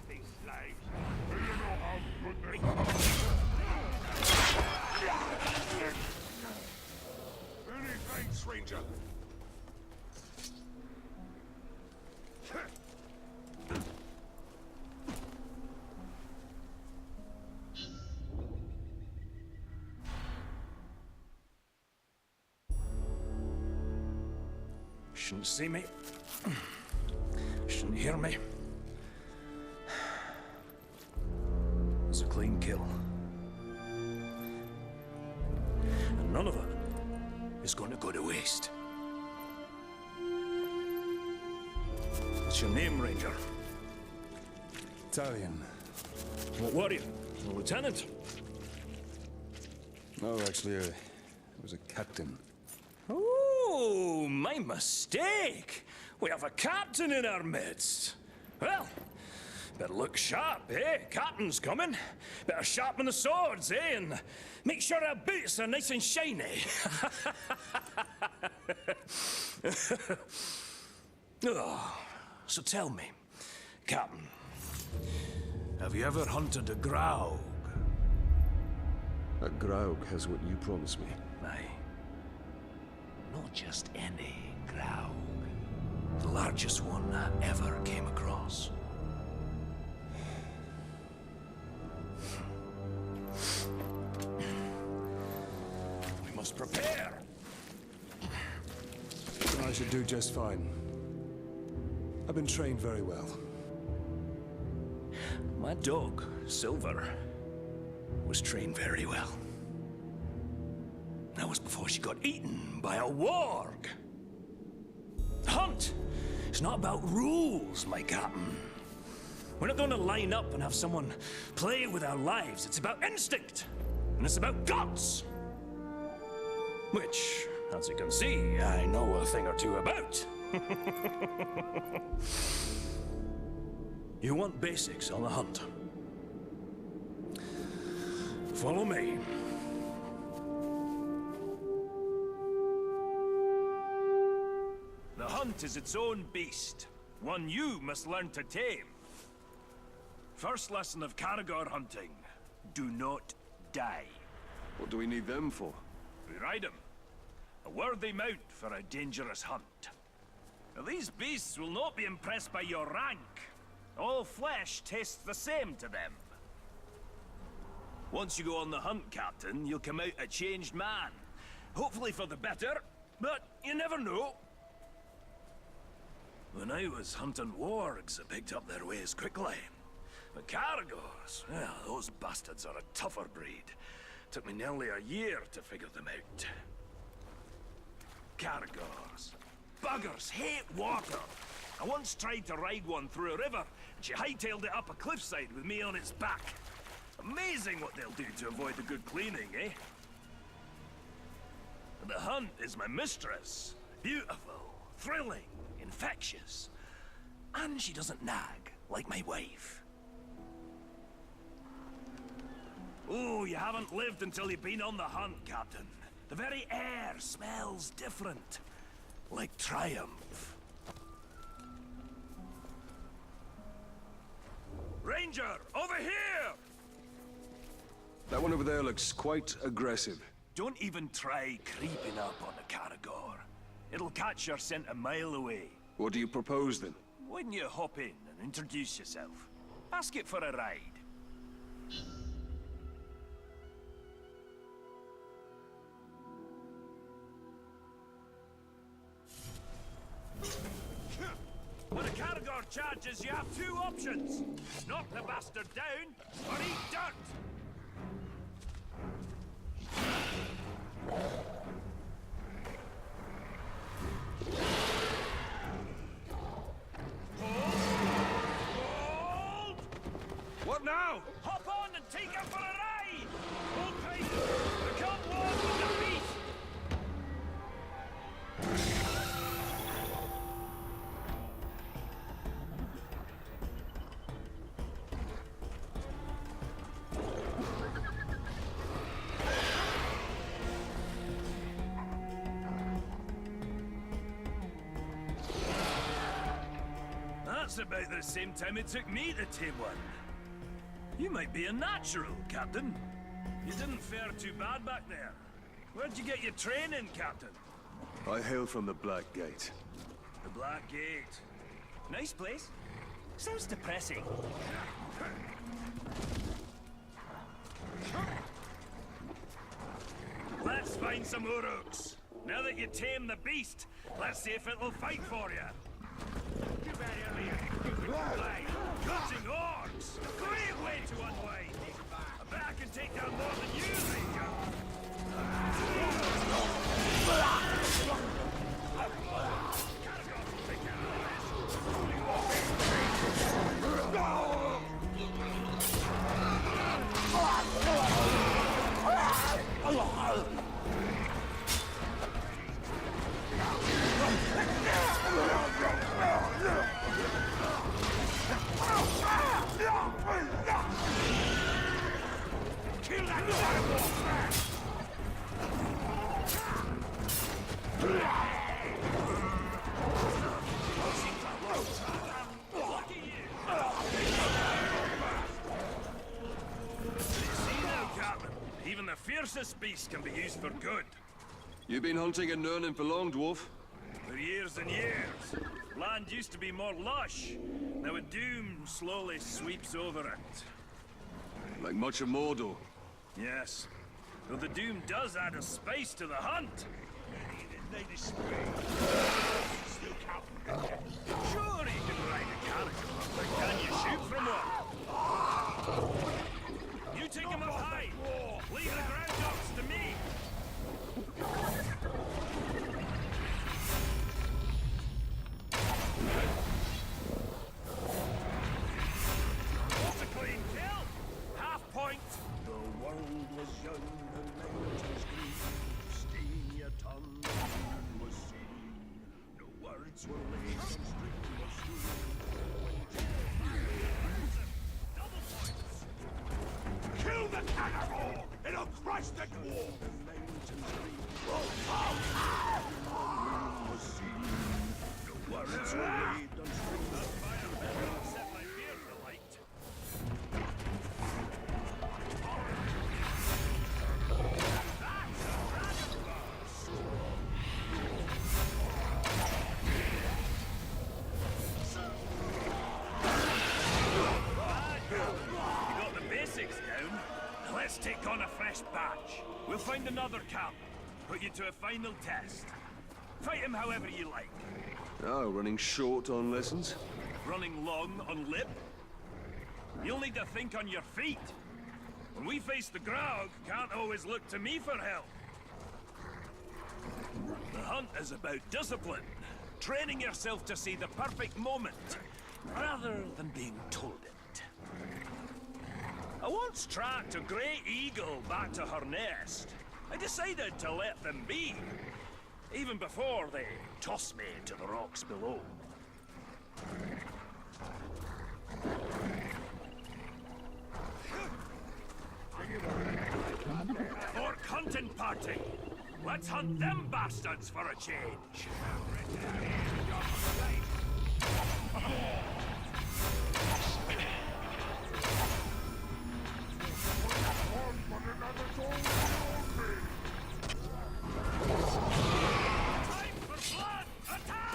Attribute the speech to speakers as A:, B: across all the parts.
A: these slaves. Do you know how good they are? Many thanks, Ranger.
B: Shouldn't see me. Shouldn't hear me. It's a clean kill. And none of it is going to go to waste. What's your name, Ranger?
C: Italian.
B: What were you? A lieutenant?
C: No, actually, I was a captain.
B: Oh, my mistake. We have a captain in our midst. Well, better look sharp, eh? Captain's coming. Better sharpen the swords, eh? And make sure our boots are nice and shiny. Oh, so tell me, Captain, have you ever hunted a grouse?
C: A Graug has what you promised me.
B: Aye. Not just any grouse. The largest one I ever came across. We must prepare.
C: I should do just fine. I've been trained very well.
B: My dog, Silver, was trained very well. That was before she got eaten by a warg. Hunt! It's not about rules, my captain. We're not going to line up and have someone play with our lives. It's about instinct. And it's about guts. Which, as you can see, I know a thing or two about. You want basics on the hunt? Follow me. The hunt is its own beast, one you must learn to tame. First lesson of Caragor hunting, do not die.
C: What do we need them for?
B: We ride 'em. A worthy mount for a dangerous hunt. Now, these beasts will not be impressed by your rank. All flesh tastes the same to them. Once you go on the hunt, Captain, you'll come out a changed man. Hopefully for the better, but you never know. When I was hunting wargs, I picked up their ways quickly. But Caragors, well, those bastards are a tougher breed. Took me nearly a year to figure them out. Caragors. Buggers hate water. I once tried to ride one through a river, and she hightailed it up a cliffside with me on its back. Amazing what they'll do to avoid a good cleaning, eh? The hunt is my mistress. Beautiful, thrilling, infectious. And she doesn't nag, like my wife. Oh, you haven't lived until you've been on the hunt, Captain. The very air smells different. Like triumph. Ranger, over here!
C: That one over there looks quite aggressive.
B: Don't even try creeping up on the Caragor. It'll catch your scent a mile away.
C: What do you propose, then?
B: Why don't you hop in and introduce yourself? Ask it for a ride. When a Caragor charges, you have two options. Knock the bastard down, or eat dirt. Hold!
C: What now?
B: Hop on and take her for a ride! Hold tight! We can't walk with the beast! That's about the same time it took me to tame one. You might be a natural, Captain. You didn't fare too bad back there. Where'd you get your training, Captain?
C: I hail from the Black Gate.
B: The Black Gate. Nice place. Sounds depressing. Let's find some Uruks. Now that you tame the beast, let's see if it'll fight for you. Cutting orcs! Great way to unwind! I bet I can take down more than you, Ranger! Kill that Lucky you! See now, Captain. Even the fiercest beast can be used for good.
C: You been hunting and learning for long, dwarf?
B: For years and years. Land used to be more lush. Now a doom slowly sweeps over it.
C: Like much of Mordor.
B: Yes. Though the doom does add a spice to the hunt. Sure, you can ride a character, but can you shoot from one? You take him up high. Leave the ground dogs to me. That's a clean kill. Half point.
D: The world was young, the mountains green. Steam on the moon was seen. No words were laid on street or stream.
B: Double points.
A: Kill the cannibal! It'll crush the dwarf!
D: The mountains green. The moon was seen. No words were laid on street.
B: Set my beard alight. You got the basics down. Now let's take on a fresh batch. We'll find another camp. Put you to a final test. Fight him however you like.
C: Oh, running short on lessons?
B: Running long on lip. You'll need to think on your feet. When we face the Graug, can't always look to me for help. The hunt is about discipline. Training yourself to see the perfect moment, rather than being told it. I once tracked a grey eagle back to her nest. I decided to let them be, even before they tossed me to the rocks below. Orc hunting party! Let's hunt them bastards for a change! Time for blood! Attack!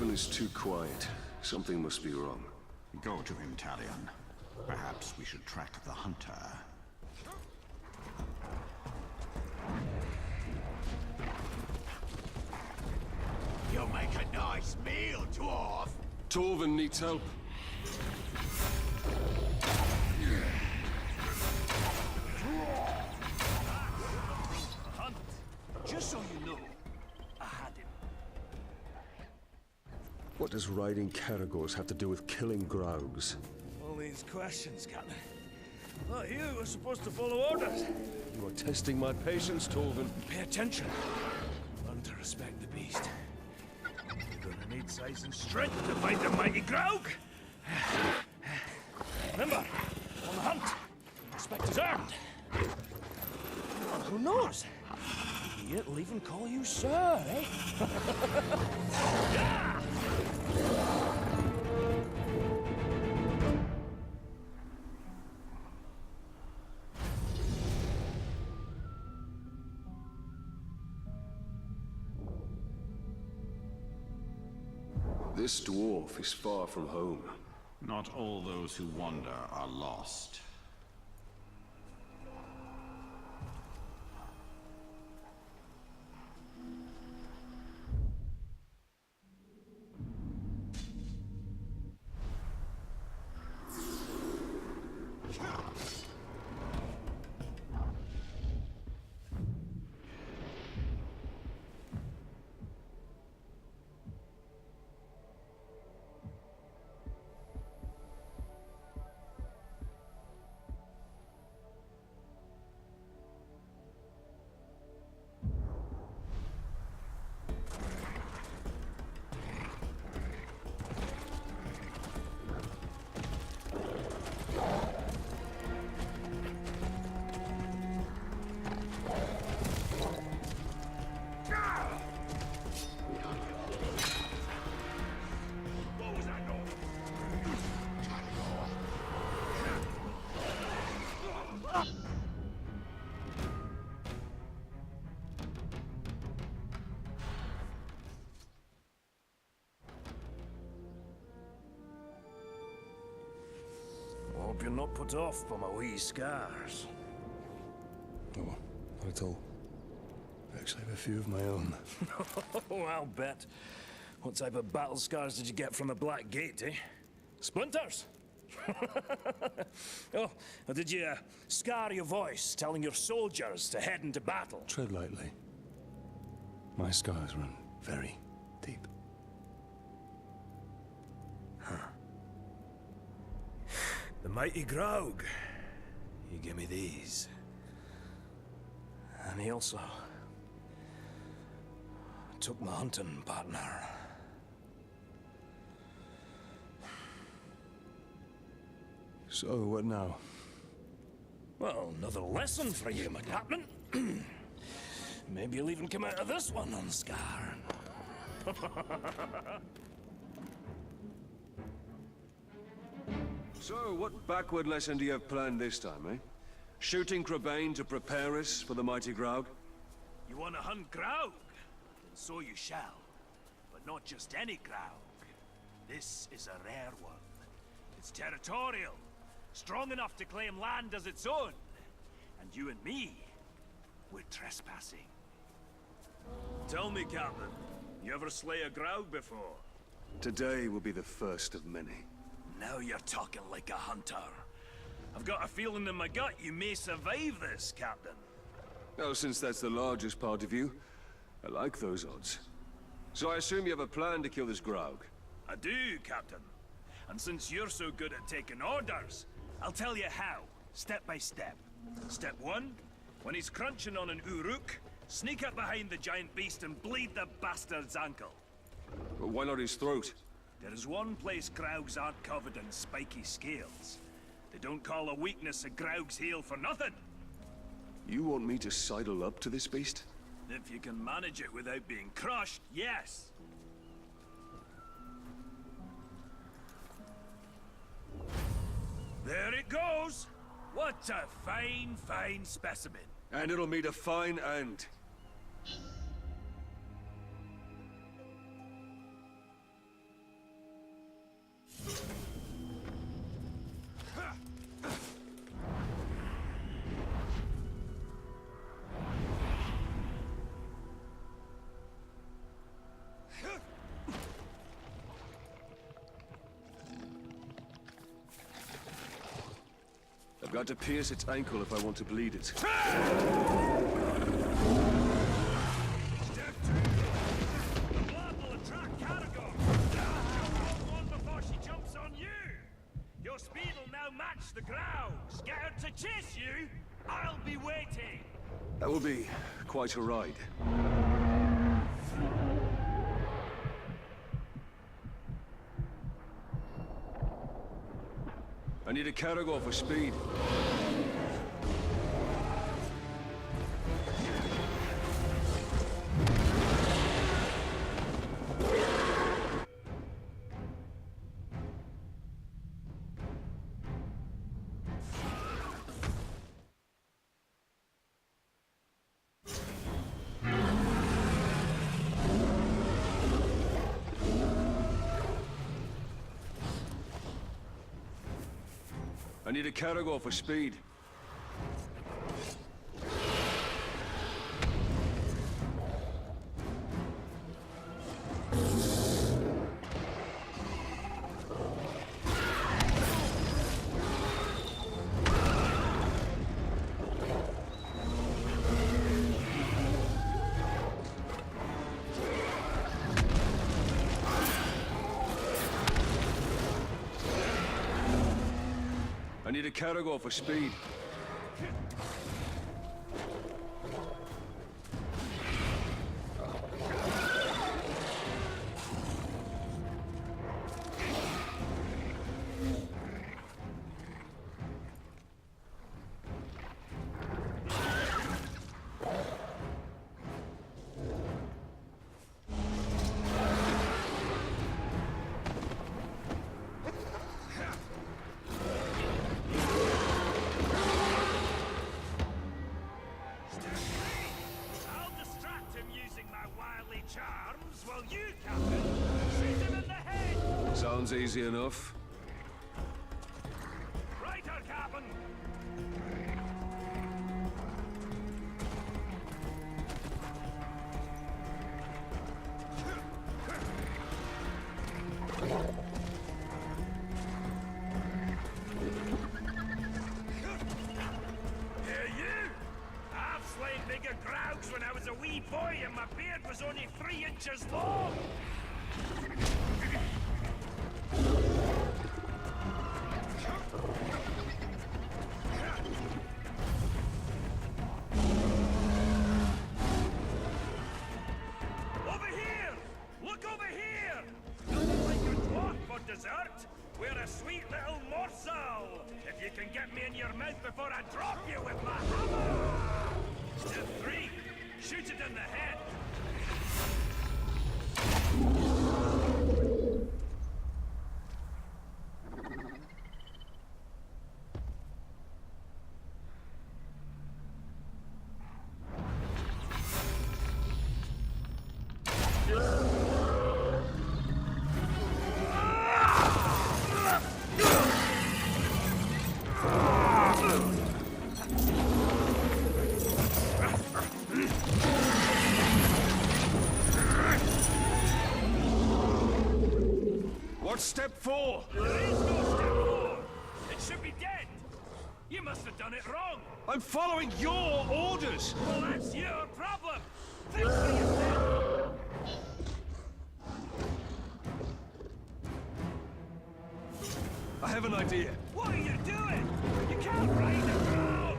C: Torvin is too quiet. Something must be wrong.
E: Go to him, Talion. Perhaps we should track the hunter.
A: You'll make a nice meal, dwarf.
C: Torvin needs help.
B: Hunt. Just so you know, I had him.
C: What does riding Caragors have to do with killing Graugs?
B: All these questions, Captain. Well, you were supposed to follow orders.
C: You are testing my patience, Torvin.
B: Pay attention. Learn to respect the beast. You're gonna need size and strength to fight the mighty Graug. Remember, on the hunt, respect is earned. And who knows? He'll even call you sir, eh? Yeah!
C: This dwarf is far from home.
E: Not all those who wander are lost.
B: Hope you're not put off by my wee scars.
C: Oh, not at all. I actually have a few of my own.
B: Oh, I'll bet. What type of battle scars did you get from the Black Gate, eh? Splinters? Oh, or did you scar your voice telling your soldiers to head into battle?
C: Tread lightly. My scars run very deep.
B: The mighty Graug. He gave me these. And he also took my hunting partner.
C: So, what now?
B: Well, another lesson for you, my captain. Maybe you'll even come out of this one unscarred.
C: So, what backward lesson do you have planned this time, eh? Shooting Crebain to prepare us for the mighty Graug?
B: You want to hunt Graug? Then so you shall. But not just any Graug. This is a rare one. It's territorial. Strong enough to claim land as its own. And you and me, we're trespassing. Tell me, Captain, you ever slay a Graug before?
C: Today will be the first of many.
B: Now you're talking like a hunter. I've got a feeling in my gut you may survive this, Captain.
C: Well, since that's the largest part of you, I like those odds. So I assume you have a plan to kill this Graug?
B: I do, Captain. And since you're so good at taking orders, I'll tell you how, step by step. Step 1, when he's crunching on an Uruk, sneak up behind the giant beast and bleed the bastard's ankle.
C: But why not his throat?
B: There is one place Graugs aren't covered in spiky scales. They don't call a weakness a Graug's heel for nothing.
C: You want me to sidle up to this beast?
B: If you can manage it without being crushed, yes. There it goes! What a fine, fine specimen.
C: And it'll meet a fine end. I've got to pierce its ankle if I want to bleed it.
B: Step 2. The blood will attract Caragor. Jump on one before she jumps on you. Your speed will now match the Grau's. Get her to chase you. I'll be waiting.
C: That will be quite a ride. I need a Caragor for speed. I need a Caragor for speed. I need a Caragor for speed.
B: Charms while you, Captain, shoot him in the head!
C: Sounds easy enough.
B: Right, our Captain! Here you! I've slain bigger Graugs when I was a wee boy and my beard was only 3 inches long! Over here! Look over here! Nothing like your dwarf for dessert! We're a sweet little morsel! If you can get me in your mouth before I drop you with my hammer! Step 3. Shoot it in the head!
C: What's step 4?
B: There is no step 4! It should be dead! You must have done it wrong!
C: I'm following your orders!
B: Well, that's your problem! Think for yourself!
C: I have an idea.
B: What are you doing? You can't ride the ground!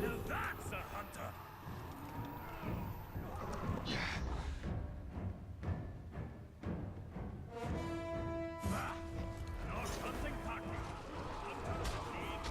B: Now that's a hunter! Ah, an odd hunting party. Hunters leave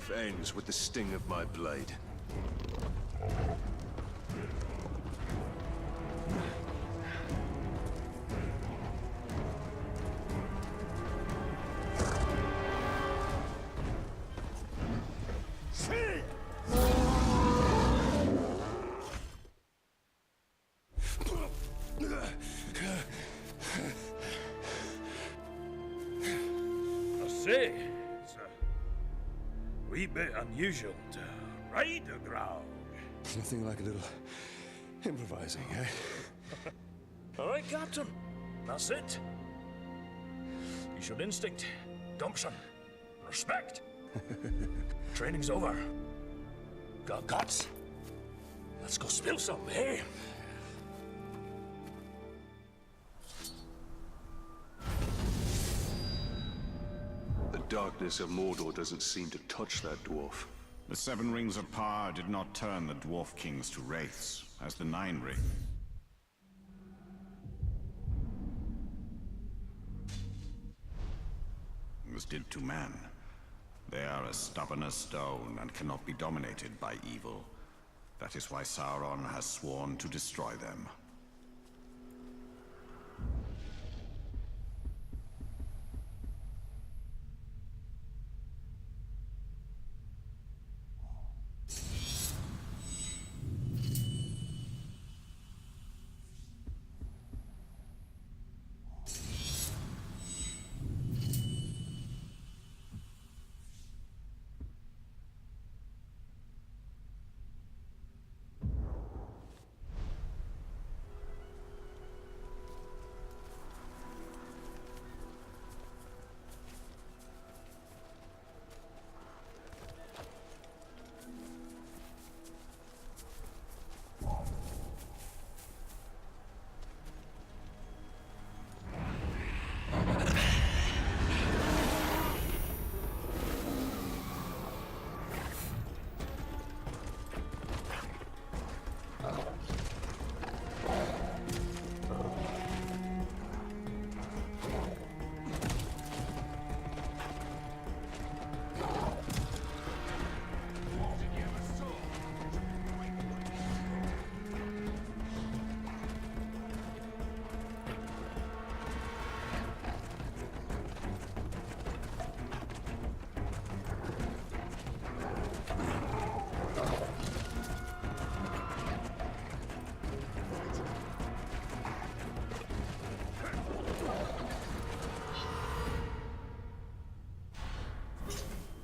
C: life ends with the sting of my blade.
B: Say, it's a wee bit unusual to ride a ground.
A: Nothing like a little improvising, eh?
B: All right, Captain. That's it. You showed instinct, gumption, respect. Training's over. Got guts. Let's go spill some, eh?
C: The darkness of Mordor doesn't seem to touch that dwarf.
E: The Seven Rings of Power did not turn the Dwarf Kings to wraiths, as the Nine Ring. Rings did to man. They are as stubborn as stone and cannot be dominated by evil. That is why Sauron has sworn to destroy them.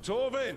A: Torvin!